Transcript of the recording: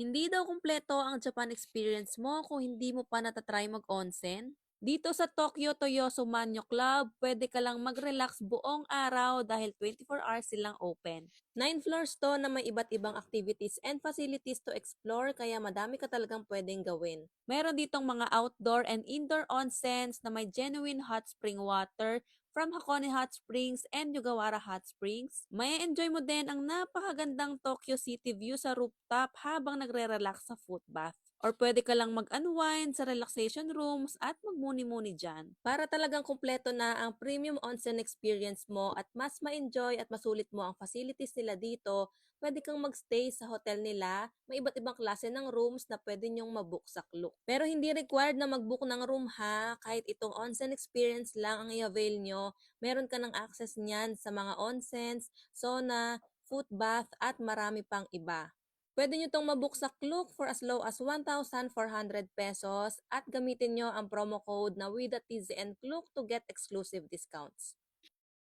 Hindi daw kumpleto ang Japan experience mo kung hindi mo pa natatry mag-onsen. Dito sa Tokyo Toyosu Manyo Club, pwede ka lang mag-relax buong araw dahil 24 hours silang open. 9 floors to na may iba't ibang activities and facilities to explore kaya madami ka talagang pwedeng gawin. Meron ditong mga outdoor and indoor onsens na may genuine hot spring water from Hakone Hot Springs and Yugawara Hot Springs. May enjoy mo din ang napakagandang Tokyo City view sa rooftop habang nagre-relax sa foot bath. Or pwede ka lang mag-unwind sa relaxation rooms at magmuni-muni dyan. Para talagang kumpleto na ang premium onsen experience mo at mas ma-enjoy at masulit mo ang facilities nila dito, pwede kang magstay sa hotel nila. May iba't ibang klase ng rooms na pwede nyong mabook sa Klook. Pero hindi required na mag-book ng room ha. Kahit itong onsen experience lang ang i-avail nyo, meron ka ng access niyan sa mga onsens, sauna, foot bath at marami pang iba. Pwede nyo itong mabook sa Klook for as low as 1,400 pesos at gamitin nyo ang promo code na WIDATZN Klook to get exclusive discounts.